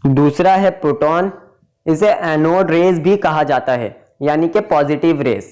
दूसरा है प्रोटॉन, इसे एनोड रेज भी कहा जाता है, यानी कि पॉजिटिव रेज।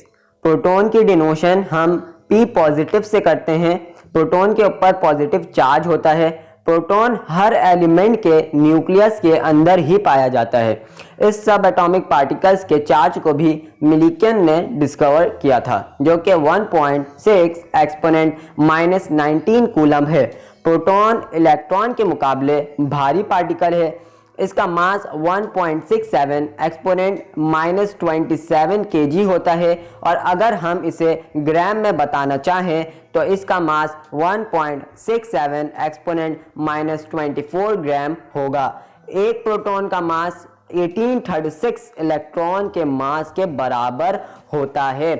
प्रोटॉन की डिनोशन हम P पॉजिटिव से करते हैं। प्रोटॉन के ऊपर पॉजिटिव चार्ज होता है। प्रोटॉन हर एलिमेंट के न्यूक्लियस के अंदर ही पाया जाता है। इस सब एटॉमिक पार्टिकल्स के चार्ज को भी मिलिकन ने डिस्कवर किया था, जो कि 1.6 एक्सपोनेंट -19 कूलम है। प्रोटॉन इलेक्ट्रॉन के मुकाबले भारी पार्टिकल है। इसका मास 1.67 एक्सपोनेंट -27 kg होता है, और अगर हम इसे ग्राम में बताना चाहें तो इसका मास 1.67 एक्सपोनेंट -24 ग्राम होगा। एक प्रोटॉन का मास 1836 इलेक्ट्रॉन के मास के बराबर होता है।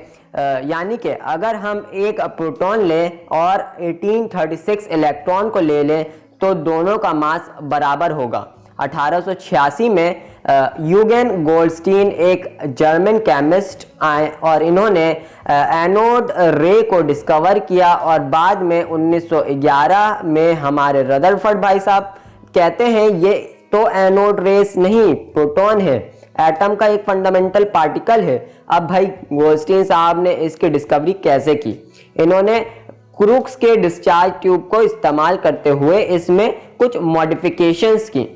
यानी कि अगर हम एक प्रोटॉन लें और 1836 इलेक्ट्रॉन को ले लें तो दोनों का मास बराबर होगा। 1886 में यूगेन गोल्डस्टीन एक जर्मन केमिस्ट आए और इन्होंने एनोड रे को डिस्कवर किया, और बाद में 1911 में हमारे रदरफोर्ड भाई साहब कहते हैं ये तो एनोड रेस नहीं, प्रोटॉन है, एटम का एक फंडामेंटल पार्टिकल है। अब भाई गोल्डस्टीन साहब ने इसकी डिस्कवरी कैसे की? इन्होंने क्रूक्स के डिस्चार्ज ट्यूब को इस्तेमाल करते हुए इसमें कुछ मॉडिफिकेशंस की।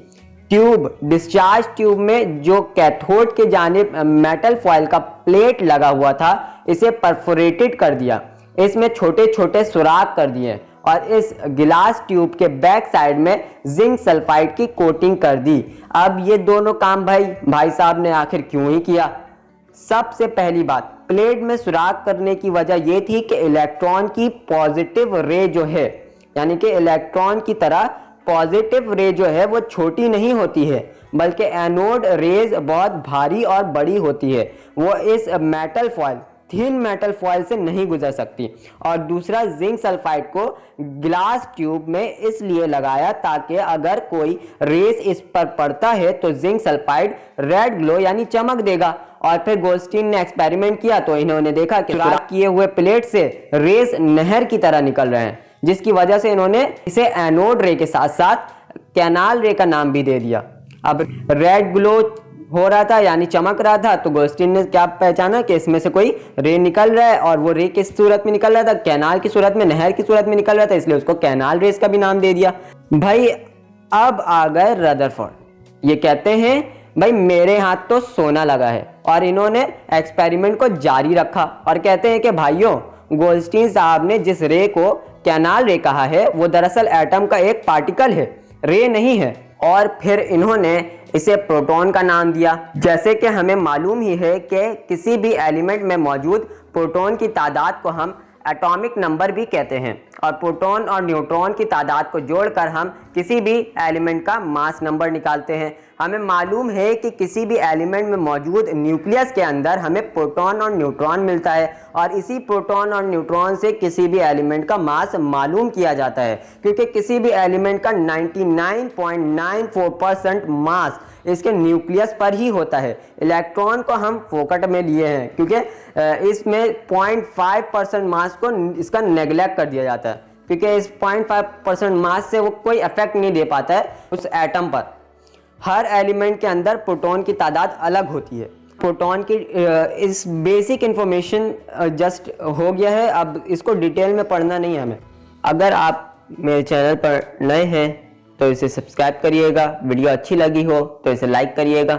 डिस्चार्ज ट्यूब में जो कैथोड के जानिब मेटल फॉयल का प्लेट लगा हुआ था, इसे परफोरेटेड कर दिया। इसमें छोटे छोटे सुराख कर दिए और इस गिलास ट्यूब के बैक साइड में जिंक सल्फाइड की कोटिंग कर दी। अब ये दोनों काम भाई साहब ने आखिर क्यों ही किया? सबसे पहली बात, प्लेट में सुराख करने की वजह यह थी कि इलेक्ट्रॉन की पॉजिटिव रे जो है, यानी कि इलेक्ट्रॉन की तरह पॉजिटिव रे जो है वो छोटी नहीं होती है, बल्कि एनोड रेज बहुत भारी और बड़ी होती है। वो इस metal foil, thin metal foil से नहीं गुजर सकती। और दूसरा, जिंक सल्फाइड को ग्लास ट्यूब में इसलिए लगाया ताकि अगर कोई रेस इस पर पड़ता है तो जिंक सल्फाइड रेड ग्लो यानी चमक देगा। और फिर गोल्डस्टीन ने एक्सपेरिमेंट किया तो इन्होंने देखा कि सुराख किए हुए प्लेट से रेस नहर की तरह निकल रहे हैं, जिसकी वजह से इन्होंने इसे एनोड रे के साथ साथ कैनाल रे का नाम भी दे दिया। अब रेड ग्लो हो रहा था यानी चमक रहा था, तो गोल्डस्टीन ने क्या पहचाना कि इसमें से कोई रे निकल रहा है, और वो रे किस सूरत में निकल रहा था? कैनाल की सूरत में, नहर की सूरत में निकल रहा था, इसलिए उसको कैनाल रेस का भी नाम दे दिया। भाई अब आ गए रदरफोर्ड। ये कहते हैं भाई मेरे हाथ तो सोना लगा है, और इन्होंने एक्सपेरिमेंट को जारी रखा और कहते हैं कि भाइयों, गोल्डस्टीन साहब ने जिस रे को कैनाल रे कहा है वो दरअसल एटम का एक पार्टिकल है, रे नहीं है। और फिर इन्होंने इसे प्रोटॉन का नाम दिया। जैसे कि हमें मालूम ही है कि किसी भी एलिमेंट में मौजूद प्रोटॉन की तादाद को हम एटॉमिक नंबर भी कहते हैं, और प्रोटॉन और न्यूट्रॉन की तादाद को जोड़कर हम किसी भी एलिमेंट का मास नंबर निकालते हैं। हमें मालूम है कि किसी भी एलिमेंट में मौजूद न्यूक्लियस के अंदर हमें प्रोटॉन और न्यूट्रॉन मिलता है, और इसी प्रोटॉन और न्यूट्रॉन से किसी भी एलिमेंट का मास मालूम किया जाता है, क्योंकि किसी भी एलिमेंट का 99.94% मास इसके न्यूक्लियस पर ही होता है। इलेक्ट्रॉन को हम फोकट में लिए हैं क्योंकि इसमें 0.5% मास को इसका नेग्लेक्ट कर दिया जाता है, क्योंकि इस 0.5% मास से वो कोई इफेक्ट नहीं दे पाता है उस एटम पर। हर एलिमेंट के अंदर प्रोटॉन की तादाद अलग होती है। प्रोटॉन की इस बेसिक इंफॉर्मेशन जस्ट हो गया है, अब इसको डिटेल में पढ़ना नहीं है हमें। अगर आप मेरे चैनल पर नए हैं तो इसे सब्सक्राइब करिएगा, वीडियो अच्छी लगी हो तो इसे लाइक करिएगा।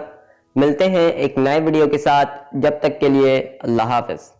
मिलते हैं एक नए वीडियो के साथ, जब तक के लिए अल्लाह हाफ़िज़।